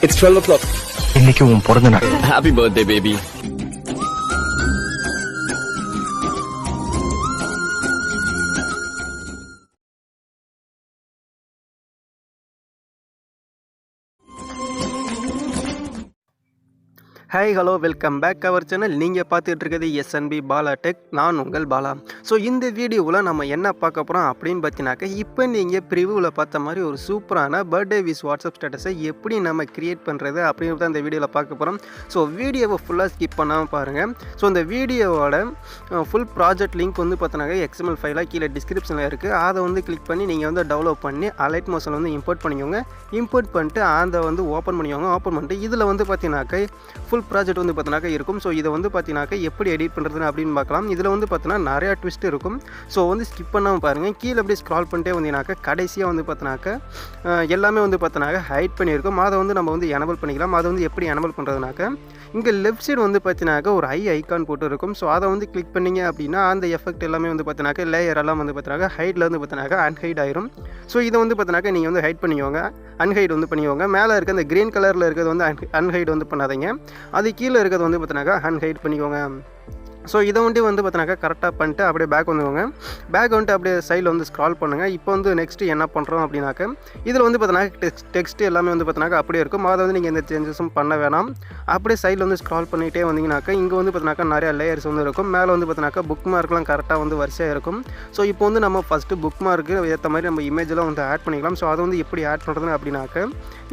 It's 12 o'clock. இன்னைக்கு உன் பிறந்த நாள். Happy birthday, baby. Hi hello welcome back our channel. நீங்கள் பார்த்துட்டு இருக்கிறது SNB Bala டெக். நான் உங்கள் பாலா. ஸோ இந்த வீடியோவில் நம்ம என்ன பார்க்க போகிறோம் அப்படின்னு பார்த்தீங்கன்னாக்கா, இப்போ நீங்கள் ப்ரிவியூவில் பார்த்த மாதிரி ஒரு சூப்பரான பர்த்டே விஷ் வாட்ஸ்அப் ஸ்டேட்டஸை எப்படி நம்ம க்ரியேட் பண்ணுறது அப்படின்றத இந்த வீடியோவில் பார்க்க போகிறோம். ஸோ வீடியோவை ஃபுல்லாக ஸ்கிப் பண்ணாமல் பாருங்கள். ஸோ இந்த வீடியோவோட ஃபுல் ப்ராஜெக்ட் லிங்க் வந்து பார்த்தீங்கன்னாக்கா XML ஃபைலாக கீழே டிஸ்கிரிப்ஷனில் இருக்குது. அதை வந்து கிளிக் பண்ணி நீங்கள் வந்து டெவலப் பண்ணி அலைட் மோஷனில் வந்து இம்போர்ட் பண்ணிக்கோங்க. இம்போர்ட் பண்ணிட்டு அதை வந்து ஓப்பன் பண்ணிக்கோங்க. ஓப்பன் பண்ணிட்டு இதில் வந்து பார்த்தீங்கன்னாக்கா ஃபுல் ப்ராஜெக்ட் வந்து பார்த்தீங்கன்னாக்கா இருக்கும். ஸோ இதை வந்து பார்த்தீங்கன்னாக்கா எப்படி எடிட் பண்ணுறதுன்னு அப்படின்னு பார்க்கலாம். இதில் வந்து பார்த்தீங்கன்னா நிறையா ட்விஸ்ட் இருக்கும். ஸோ வந்து ஸ்கிப் பண்ணாமல் பாருங்கள். கீழே அப்படியே ஸ்க்ரால் பண்ணிட்டே வந்தீங்கன்னாக்கா கடைசியாக வந்து பார்த்தீங்கன்னாக்கா எல்லாமே வந்து பார்த்தீங்கன்னாக்கா ஹைட் பண்ணியிருக்கும். அதை வந்து நம்ம வந்து எனபிள் பண்ணிக்கலாம். அதை வந்து எப்படி எனபிள் பண்ணுறதுனாக்கா, இங்கே லெஃப்ட் சைடு வந்து பார்த்தீங்கன்னாக்கா ஒரு ஐகான் போட்டு இருக்கும். ஸோ அதை வந்து கிளிக் பண்ணிங்க அப்படின்னா அந்த எஃபெக்ட் எல்லாமே வந்து பார்த்தீங்கன்னாக்கா லேயர் எல்லாம் வந்து பார்த்தீங்கன்னாக்கா ஹைட்டில் வந்து பார்த்தீங்கன்னாக்கா அன்ஹைட் ஆயிரும். ஸோ இதை வந்து பார்த்தீங்கன்னாக்கா நீங்கள் வந்து ஹைட் பண்ணிக்கோங்க, அன்ஹைட் வந்து பண்ணிக்கோங்க. மேலே இருக்க அந்த க்ரீன் கலரில் இருக்கிறது வந்து அன்ஹைட் வந்து பண்ணாதீங்க. அது கீழே இருக்கிறது வந்து பார்த்தீங்கன்னாக்கா அன்ஹைட் பண்ணிக்கோங்க. ஸோ இதை வந்து பார்த்தீங்கன்னாக்கா கரெக்டாக பண்ணிட்டு அப்படியே பேக் வந்துக்கோங்க. பேக் வந்துட்டு அப்படியே சைடில் வந்து ஸ்க்ரால் பண்ணுங்கள். இப்போ வந்து நெக்ஸ்ட்டு என்ன பண்ணுறோம் அப்படின்னாக்கா, இதில் வந்து பார்த்தீங்கன்னா டெக்ஸ்ட் எல்லாமே வந்து பார்த்தீங்கன்னாக்கா அப்படியே இருக்கும். அதை வந்து நீங்கள் எந்த சேஞ்சஸும் பண்ண வேணாம். அப்படியே சைடில் வந்து ஸ்க்ரால் பண்ணிகிட்டே வந்தீங்கன்னாக்கா இங்கே வந்து பார்த்தீங்கன்னாக்கா நிறையா லேயர்ஸ் வந்து இருக்கும். மேலே வந்து பார்த்தீங்கன்னாக்கா புக் மார்க்லாம் கரெக்டாக வந்து வரிசையாக இருக்கும். ஸோ இப்போ வந்து நம்ம ஃபஸ்ட்டு புக் மார்க்கு ஏற்ற மாதிரி நம்ம இமேஜெலாம் வந்து ஆட் பண்ணிக்கலாம். ஸோ அதை வந்து எப்படி ஆட் பண்ணுறதுன்னு அப்படின்னாக்கா,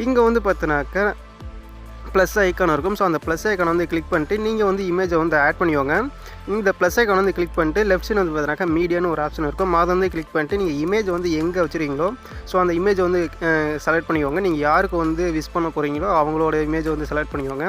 இங்கே வந்து பார்த்தீங்கன்னாக்கா ப்ளஸ் ஐக்கான் இருக்கும். ஸோ அந்த ப்ளஸ் ஐக்கான் வந்து கிளிக் பண்ணிட்டு நீங்கள் வந்து இமேஜை வந்து ஆட் பண்ணிக்கோங்க. இந்த ப்ளஸ் ஐக்கான் வந்து கிளிக் பண்ணிட்டு லெஃப்ட் சைடு வந்து பார்த்தீங்கன்னாக்கா மீடியான்னு ஒரு ஆப்ஷன் இருக்கும். அதை வந்து கிளிக் பண்ணிட்டு நீங்கள் இமேஜ் வந்து எங்கே வச்சுருக்கீங்களோ ஸோ அந்த இமேஜை வந்து செலக்ட் பண்ணிக்கோங்க. நீங்கள் யாருக்கு வந்து விஷ் பண்ண போகிறீங்களோ அவங்களோட இமேஜை வந்து செலக்ட் பண்ணிக்கோங்க.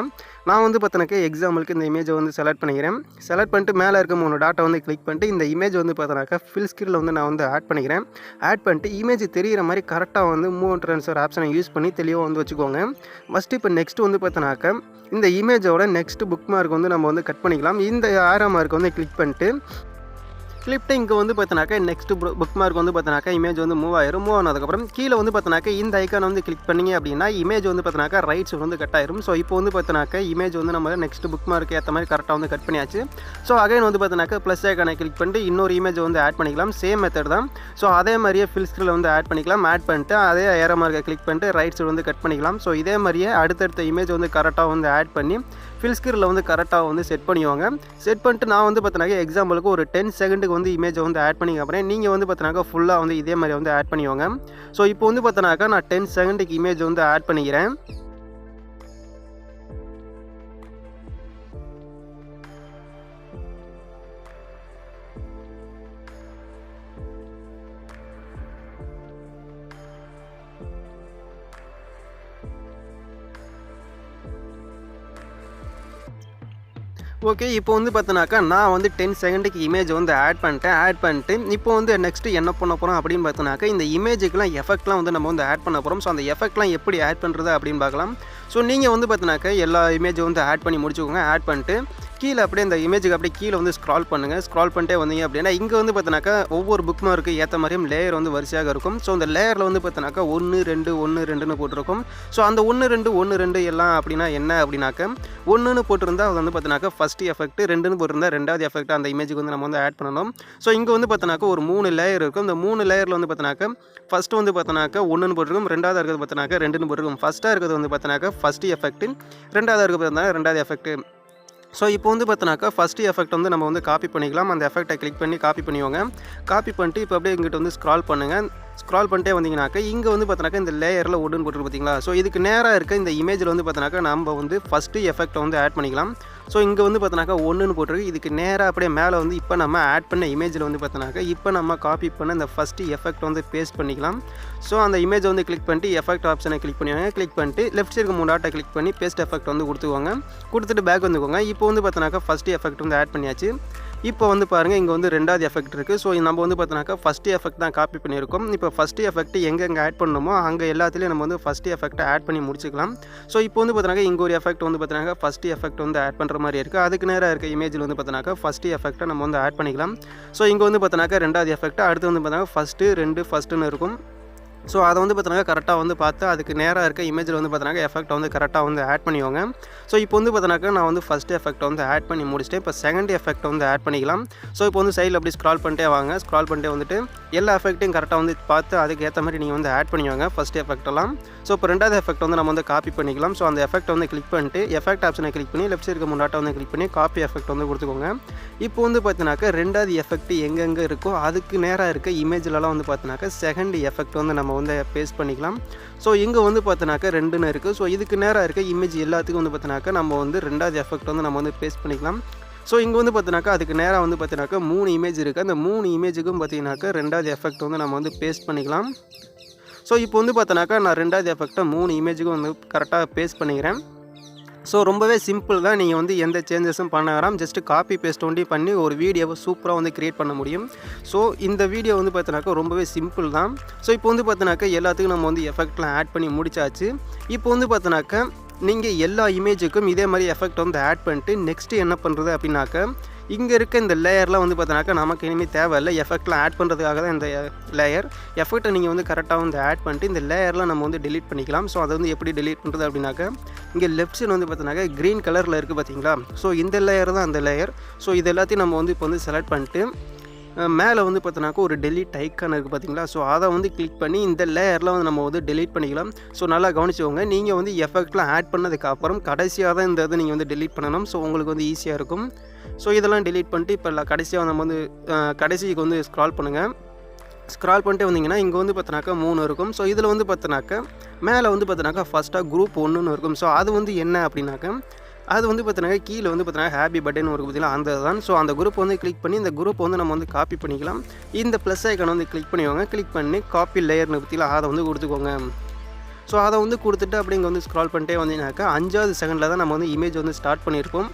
நான் வந்து பார்த்தீங்கன்னாக்கா எக்ஸாம்பிளுக்கு இந்த இமேஜை வந்து செலக்ட் பண்ணிக்கிறேன். செலக்ட் பண்ணிட்டு மேலே இருக்க 3 டாட்டை வந்து கிளிக் பண்ணிட்டு இந்த இமேஜ் வந்து பார்த்தீங்கன்னாக்கா ஃபில் ஸ்க்ரீனில் வந்து நான் வந்து ஆட் பண்ணிக்கிறேன். ஆட் பண்ணிட்டு இமேஜ் தெரிகிற மாதிரி கரெக்டாக வந்து மூவ் அண்ட் ட்ரான்ஸ்ஃபர் ஆப்ஷனை யூஸ் பண்ணி தெளிவாக வந்து வச்சுக்கோங்க. ஃபஸ்ட்டு இப்போ நெக்ஸ்ட் வந்து பார்த்தீங்கன்னாக்கா இந்த இமேஜோட நெக்ஸ்ட் புக் மார்க் வந்து நம்ம வந்து கட் பண்ணிக்கலாம். இந்த ஆரோ மார்க் வந்து கிளிக் பண்ணிட்டு இங்கே வந்து பார்த்தீங்கன்னாக்கா நெக்ஸ்ட் புக் மார்க் வந்து பார்த்தீங்கன்னாக்கா இமேஜ் வந்து மூவ் ஆயிரும். மூவ் ஆனதுக்கப்புறம் கீழே வந்து பார்த்தீங்கன்னாக்கா இந்த ஐக்கான் வந்து கிளிக் பண்ணிங்க அப்படின்னா இமேஜ் வந்து பார்த்தீங்கன்னாக்கா ரைட் சைடு வந்து கட் ஆயிரும். ஸோ இப்போ வந்து பார்த்தீங்கன்னாக்கா இமேஜ் வந்து நம்ம நெக்ஸ்ட் புக் மார்க் ஏற்ற மாதிரி கரெக்டாக வந்து கட் பண்ணியாச்சு. ஸோ அகைன் வந்து பார்த்தீங்கன்னாக்கா ப்ளஸ் ஐக்கானை கிளிக் பண்ணிட்டு இன்னொரு இமேஜ் வந்து ஆட் பண்ணிக்கலாம். சேம் மெத்தட் தான். ஸோ அதே மாதிரியே ஃபில் ஸ்க்ரீனில் வந்து ஆட் பண்ணிக்கலாம். ஆட் பண்ணிட்டு அதே ஏரோ மார்க்கை கிளிக் பண்ணிட்டு ரைட் சைடு வந்து கட் பண்ணிக்கலாம். ஸோ இதே மாதிரியே அடுத்தடுத்த இமேஜ் வந்து கரெக்டாக வந்து ஆட் பண்ணி ஃபில் ஸ்க்ரீனில் வந்து கரெக்டாக வந்து செட் பண்ணிவாங்க. செட் பண்ணிட்டு நான் வந்து பார்த்தீங்கன்னா எக்ஸாம்பிளுக்கு ஒரு 10 செகண்டுக்கு வந்து இமேஜை வந்து ஆட் பண்ணிங்க அப்புறம் நீங்கள் வந்து பார்த்தீங்கன்னாக்கா ஃபுல்லாக வந்து இதே மாதிரி வந்து ஆட் பண்ணிவாங்க. ஸோ இப்போ வந்து பார்த்தீங்கன்னாக்கா நான் 10 செகண்டுக்கு இமேஜ் வந்து ஆட் பண்ணிக்கிறேன். ஓகே, இப்போ வந்து பார்த்தீங்கன்னாக்கா நான் வந்து 10 செகண்டுக்கு இமேஜ் வந்து ஆட் பண்ணிட்டு இப்போ வந்து நெக்ஸ்ட்டு என்ன பண்ண போகிறோம் அப்படின்னு பார்த்தீங்கன்னாக்கா இந்த இமேஜுக்கெலாம் எஃபெக்ட்லாம் வந்து நம்ம வந்து ஆட் பண்ண போகிறோம். ஸோ அந்த எஃபெக்ட்லாம் எப்படி ஆட் பண்ணுறது அப்படின்னு பார்க்கலாம். ஸோ நீங்கள் வந்து பார்த்தீங்கன்னாக்கா எல்லா இமேஜும் வந்து ஆட் பண்ணி முடிச்சுக்கோங்க. ஆட் பண்ணிட்டு கீழே அப்படியே இந்த இமேஜுக்கு அப்படியே கீழே வந்து ஸ்க்ரால் பண்ணுங்கள். ஸ்க்ரால் பண்ணிட்டே வந்தீங்க அப்படின்னா இங்கே வந்து பார்த்தீங்கன்னாக்கா ஒவ்வொரு புக் மார்க்கு ஏற்ற மாதிரியும் லேயர் வந்து வரிசையாக இருக்கும். ஸோ அந்த லேயரில் வந்து பார்த்தீங்கன்னாக்கா 1 2 1 2ன்னு போட்டிருக்கும். ஸோ அந்த 1 2 1 2 எல்லாம் அப்படின்னா என்ன அப்படின்னாக்கா 1ன்னு போட்டிருந்தா அது வந்து பார்த்தீங்கன்னாக்கா ஃபஸ்ட்டு எஃபெக்ட், 2ன்னு போட்டிருந்தா ரெண்டாவது எஃபெக்ட் அந்த இமேஜுக்கு வந்து நம்ம வந்து ஆட் பண்ணணும். ஸோ இங்கே வந்து பார்த்தீங்கன்னாக்கா ஒரு 3 லேயர் இருக்கும். இந்த 3 லேயரில் வந்து பார்த்தீங்கன்னாக்கா ஃபஸ்ட்டு வந்து பார்த்தீங்கன்னாக்கா 1ன்னு போட்டிருக்கும், ரெண்டாவது இருக்கிறது பார்த்தீங்கன்னாக்கா 2ன்னு போட்டிருக்கும். ஃபஸ்ட்டாக இருக்கிறது வந்து பார்த்தீங்கன்னாக்கா ஃபஸ்ட்டு எஃபெக்ட், ரெண்டாவது இருக்கிறது பார்த்தீங்கன்னா ரெண்டாவது எஃபெக்ட். ஸோ இப்போ வந்து பார்த்தீங்கன்னாக்கா ஃபஸ்ட்டு எஃபெக்ட் வந்து நம்ம வந்து காப்பி பண்ணிக்கலாம். அந்த எஃபெக்ட்டை கிளிக் பண்ணி காப்பி பண்ணிக்கோங்க. காப்பி பண்ணிட்டு இப்போ அப்படியே இங்கிட்ட வந்து ஸ்க்ரால் பண்ணுங்கள். ஸ்க்ரால் பண்ணிட்டே வந்தீங்கன்னாக்கா இங்கே வந்து பார்த்தீங்கன்னாக்கா இந்த லேயரில் ஒன்று போட்டுருக்கு பார்த்தீங்களா. ஸோ இதுக்கு நேராக இருக்க இந்த இமேஜில் வந்து பார்த்தீங்கன்னாக்கா நம்ம வந்து ஃபஸ்ட்டு எஃபெக்ட்டை வந்து ஆட் பண்ணிக்கலாம். ஸோ இங்கே வந்து பார்த்தீங்கன்னாக்கா 1ன்னு போட்டிருக்கு. இதுக்கு நேராக அப்படியே மேலே வந்து இப்போ நம்ம ஆட் பண்ண இமேஜில் வந்து பார்த்தீங்கன்னாக்கா இப்போ நம்ம காப்பி பண்ண இந்த ஃபஸ்ட்டு எஃபெக்ட் வந்து பேஸ்ட் பண்ணிக்கலாம். ஸோ அந்த இமேஜை வந்து கிளிக் பண்ணிட்டு எஃபெக்ட் ஆப்ஷனை கிளிக் பண்ணிவாங்க. கிளிக் பண்ணிட்டு லெஃப்ட் சைடு 3 டாட்டை கிளிக் பண்ணி பேஸ்ட் எஃபெக்ட் வந்து கொடுத்துக்கோங்க. கொடுத்துட்டு பேக் வந்துக்கோங்க. இப்போ வந்து பார்த்தீங்கன்னாக்கா ஃபஸ்ட்டு எஃபெக்ட் வந்து ஆட் பண்ணியாச்சு. இப்போ வந்து பாருங்கள் இங்கே வந்து ரெண்டாவது எஃபெக்ட் இருக்குது. ஸோ நம்ம வந்து பார்த்தீங்கன்னாக்கா ஃபஸ்ட்டு எஃபெக்ட் தான் காப்பி பண்ணியிருக்கோம். இப்போ ஃபஸ்ட்டு எஃபெக்ட் எங்கெங்கே ஆட் பண்ணணுமோ அங்கே எல்லாத்துலேயும் நம்ம வந்து ஃபஸ்ட்டு எஃபெக்ட்டை ஆட் பண்ணி முடிச்சுக்கலாம். ஸோ இப்போ வந்து பார்த்தீங்கன்னா இங்கே ஒரு எஃபெக்ட் வந்து பார்த்தீங்கன்னா ஃபஸ்ட்டு எஃபெக்ட் வந்து ஆட் பண்ணுற மாதிரி இருக்குது. அதுக்கு நேராக இருக்க இமேஜில் வந்து பார்த்தீங்கன்னாக்கா ஃபஸ்ட்டு எஃபெக்ட்டை நம்ம வந்து ஆட் பண்ணிக்கலாம். ஸோ இங்கே வந்து பார்த்தீங்கன்னாக்கா ரெண்டாவது எஃபெக்ட், அடுத்து வந்து பார்த்தீங்கன்னா ஃபஸ்ட்டு 2 ஃபஸ்ட்டுன்னு இருக்கும். ஸோ அதை வந்து பார்த்தீங்கன்னா கரெக்டாக வந்து பார்த்து அதுக்கு நேராக இருக்க இமேஜில் வந்து பார்த்தீங்கன்னா எஃபெக்ட் வந்து கரெக்டாக வந்து ஆட் பண்ணிக்கோங்க. ஸோ இப்போ வந்து பார்த்தீங்கன்னா நான் வந்து ஃபஸ்ட் எஃபெக்ட் வந்து ஆட் பண்ணி முடிச்சிட்டேன். இப்போ செகண்ட் எஃபெக்ட் வந்து ஆட் பண்ணிக்கலாம். ஸோ இப்போ வந்து சைடில் அப்படி ஸ்க்ரால் பண்ணிட்டே வாங்க. ஸ்க்ரால் பண்ணிட்டே வந்துட்டு எல்லா எஃபெக்ட்டையும் கரெக்டாக வந்து பார்த்து அதுக்கு ஏற்ற மாதிரி நீங்கள் வந்து ஆட் பண்ணிவாங்க ஃபஸ்ட் எஃபெக்டெல்லாம். ஸோ இப்போ ரெண்டாவது எஃபெக்ட் வந்து நம்ம வந்து காப்பி பண்ணிக்கலாம். ஸோ அந்த எஃபெக்ட் வந்து கிளிக் பண்ணிட்டு எஃபெக்ட் ஆப்ஷனை கிளிக் பண்ணி லெஃப்ட் சைடு முன்னாட்டை வந்து கிளிக் பண்ணி காப்பி எஃபெக்ட் வந்து கொடுத்துக்கோங்க. இப்போ வந்து பார்த்தீங்கன்னாக்கா ரெண்டாவது எஃபெக்ட் எங்கெங்கே இருக்கோ அதுக்கு நேராக இருக்க இமேஜ்லலாம் வந்து பார்த்தீங்கன்னாக்கா செகண்ட் எஃபெக்ட் வந்து நம்ம வந்து பேஸ்ட் பண்ணிக்கலாம். ஸோ இங்கே வந்து பார்த்தீங்கன்னாக்கா 2ன்னு இருக்குது. ஸோ இதுக்கு நேராக இருக்க இமேஜ் எல்லாத்துக்கும் வந்து பார்த்தீங்கன்னாக்கா நம்ம வந்து ரெண்டாவது எஃபெக்ட் வந்து நம்ம வந்து பேஸ்ட் பண்ணிக்கலாம். ஸோ இங்கே வந்து பார்த்தீங்கன்னாக்கா அதுக்கு நேராக வந்து பார்த்தீங்கன்னாக்கா 3 இமேஜ் இருக்குது. அந்த 3 இமேஜுக்கும் பார்த்தீங்கன்னாக்கா ரெண்டாவது எஃபெக்ட் வந்து நம்ம வந்து பேஸ்ட் பண்ணிக்கலாம். ஸோ இப்போ வந்து பார்த்தீங்கன்னாக்கா நான் ரெண்டாவது எஃபெக்ட்டை 3 இமேஜுக்கும் வந்து கரெக்டாக பேஸ்ட் பண்ணிக்கிறேன். ஸோ ரொம்பவே சிம்பிள் தான். நீங்கள் வந்து எந்த சேஞ்சஸும் பண்ண வேணாம். ஜஸ்ட்டு காப்பி பேஸ்ட் ஒண்டி பண்ணி ஒரு வீடியோவை சூப்பராக வந்து க்ரியேட் பண்ண முடியும். ஸோ இந்த வீடியோ வந்து பார்த்தீங்கன்னாக்கா ரொம்பவே சிம்பிள் தான். ஸோ இப்போ வந்து பார்த்தீங்கன்னாக்கா எல்லாத்துக்கும் நம்ம வந்து எஃபெக்ட்லாம் ஆட் பண்ணி முடிச்சாச்சு. இப்போ வந்து பார்த்தீங்கன்னாக்கா நீங்கள் எல்லா இமேஜுக்கும் இதே மாதிரி எஃபெக்ட் வந்து ஆட் பண்ணிட்டு நெக்ஸ்ட்டு என்ன பண்ணுறது அப்படின்னாக்கா இங்கே இருக்க இந்த லேயர்லாம் வந்து பார்த்தீங்கன்னாக்கா நமக்கு இனிமேல் தேவையில்லை. எஃபெக்ட்லாம் ஆட் பண்ணுறதுக்காக தான் இந்த லேயர். எஃபெக்ட்டை நீங்கள் வந்து கரெக்டாக வந்து ஆட் பண்ணிட்டு இந்த லேயர்லாம் நம்ம வந்து டெலீட் பண்ணிக்கலாம். ஸோ அதை வந்து எப்படி டெலீட் பண்ணுறது அப்படின்னாக்கா இங்கே லெஃப்ட் சைடு வந்து பார்த்தீங்கன்னாக்கா க்ரீன் கலரில் இருக்குது பார்த்தீங்களா. ஸோ இந்த லேயர் தான் அந்த லேயர். ஸோ இது எல்லாத்தையும் நம்ம வந்து இப்போ வந்து செலக்ட் பண்ணிட்டு மேலே வந்து பார்த்தீங்கன்னாக்கா ஒரு டெலீட் ஐக்கான் இருக்குது பார்த்தீங்களா. ஸோ அதை வந்து கிளிக் பண்ணி இந்த லேயர்லாம் வந்து நம்ம வந்து டெலீட் பண்ணிக்கலாம். ஸோ நல்லா கவனிச்சுக்கோங்க. நீங்கள் வந்து எஃபெக்ட்லாம் ஆட் பண்ணதுக்கப்புறம் கடைசியாக தான் இந்த இதை நீங்கள் வந்து டெலீட் பண்ணணும். ஸோ உங்களுக்கு வந்து ஈஸியாக இருக்கும். ஸோ இதெல்லாம் டெலீட் பண்ணிட்டு இப்போ கடைசியாக நம்ம வந்து கடைசிக்கு வந்து ஸ்க்ரால் பண்ணுங்கள். ஸ்க்ரால் பண்ணிட்டு வந்தீங்கன்னா இங்கே வந்து பார்த்தீங்கன்னாக்கா 3 இருக்கும். ஸோ இதில் வந்து பார்த்தீங்கன்னாக்கா மேலே வந்து பார்த்தீங்கன்னாக்கா ஃபஸ்ட்டாக குரூப் 1ன்னு இருக்கும். ஸோ அது வந்து என்ன அப்படின்னாக்கா அது வந்து பார்த்தீங்கன்னா கீழே வந்து பார்த்தீங்கன்னா ஹேப்பி பட்டன் ஒரு பார்த்தீங்கன்னா அந்த தான். ஸோ அந்த குரூப் வந்து கிளிக் பண்ணி இந்த குரூப் வந்து நம்ம வந்து காப்பி பண்ணிக்கலாம். இந்த ப்ளஸ் ஐக்கானை வந்து கிளிக் பண்ணிக்கோங்க. கிளிக் பண்ணி காப்பி லேயர்னு பற்றியில் அதை வந்து கொடுத்துக்கோங்க. ஸோ அதை வந்து கொடுத்துட்டு அப்படி இங்கே வந்து ஸ்க்ரால் பண்ணிட்டே வந்தீங்கன்னாக்கா 5வது செகண்டில் தான் நம்ம வந்து இமேஜ் வந்து ஸ்டார்ட் பண்ணியிருப்போம்.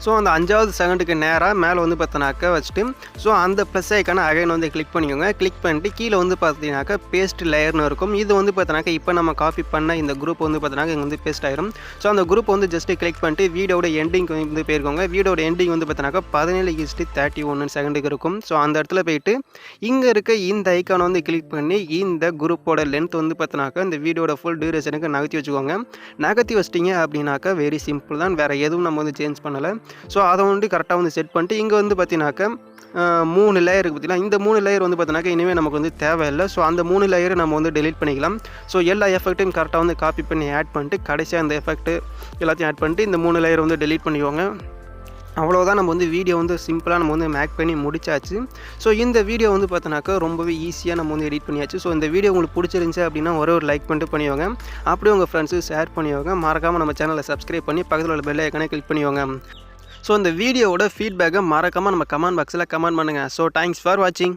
ஸோ அந்த 5வது செகண்டுக்கு நேராக மேலே வந்து பார்த்தீங்கன்னாக்கா வச்சுட்டு ஸோ அந்த ப்ளஸ் ஐக்கான அகைன் வந்து கிளிக் பண்ணிக்கோங்க. கிளிக் பண்ணிட்டு கீழே வந்து பார்த்தீங்கன்னாக்கா பேஸ்ட் லேயர்னு இருக்கும். இது வந்து பார்த்தீங்கன்னாக்கா இப்போ நம்ம காப்பி பண்ண இந்த குரூப் வந்து பார்த்தீங்கன்னா இங்கே வந்து பேஸ்ட் ஆயிரும். ஸோ அந்த குரூப் வந்து ஜஸ்ட்டு கிளிக் பண்ணிட்டு வீடியோட எண்டிங் வந்து போயிருக்கோங்க. வீடியோட எண்டிங் வந்து பார்த்தீங்கன்னாக்கா 17:31 செகண்டுக்கு இருக்கும். ஸோ அந்த இடத்துல போயிட்டு இங்கே இருக்க இந்த ஐக்கானை வந்து கிளிக் பண்ணி இந்த குரூப்போட லென்த் வந்து பார்த்தீங்கன்னாக்கா இந்த வீடியோட ஃபுல் டியூரேஷனுக்கு நகர்த்தி வச்சுக்கோங்க. நகர்த்தி வச்சிட்டிங்க அப்படின்னாக்கா வெரி சிம்பிள் தான். வேறு எதுவும் நம்ம வந்து சேஞ்ச் பண்ணலை. ஸோ அதை வந்து கரெக்டாக வந்து செட் பண்ணிட்டு இங்கே வந்து பார்த்தீங்கன்னாக்கா 3 லேயர் இருக்குது பார்த்தீங்கன்னா. இந்த 3 லேயர் வந்து பார்த்தீங்கன்னாக்கா இனிமேல் நமக்கு வந்து தேவையில்லை. ஸோ அந்த 3 லேயரை நம்ம வந்து டெலீட் பண்ணிக்கலாம். ஸோ எல்லா எஃபெக்ட்டையும் கரெக்டாக வந்து காப்பி பண்ணி ஆட் பண்ணிட்டு கடைசியாக அந்த எஃபெக்ட்டு எல்லாத்தையும் ஆட் பண்ணிட்டு இந்த 3 லேயர் வந்து டெலீட் பண்ணிக்கோங்க. அவ்வளோதான். நம்ம வந்து வீடியோ வந்து சிம்பிளாக நம்ம வந்து மேக் பண்ணி முடிச்சாச்சு. ஸோ இந்த வீடியோ வந்து பார்த்தோன்னாக்கா ரொம்பவே ஈஸியாக நம்ம வந்து எடிட் பண்ணியாச்சு. ஸோ இந்த வீடியோ உங்களுக்கு பிடிச்சிருந்துச்சி அப்படின்னா ஒரு லைக் பண்ணிட்டு பண்ணிவாங்க. அப்படியே உங்கள் ஃப்ரெண்ட்ஸுக்கு ஷேர் பண்ணிவாங்க. மறக்காமல் நம்ம சேனலை சப்ஸ்கிரைப் பண்ணி பக்கத்தில் உள்ள பெல் ஐக்கானே கிளிக் பண்ணிவாங்க. ஸோ இந்த வீடியோவோட ஃபீட்பேக்கை மறக்காமல் நம்ம கமெண்ட் பாக்ஸில் கமெண்ட் பண்ணுங்கள். ஸோ தேங்க்ஸ் ஃபார் வாட்சிங்.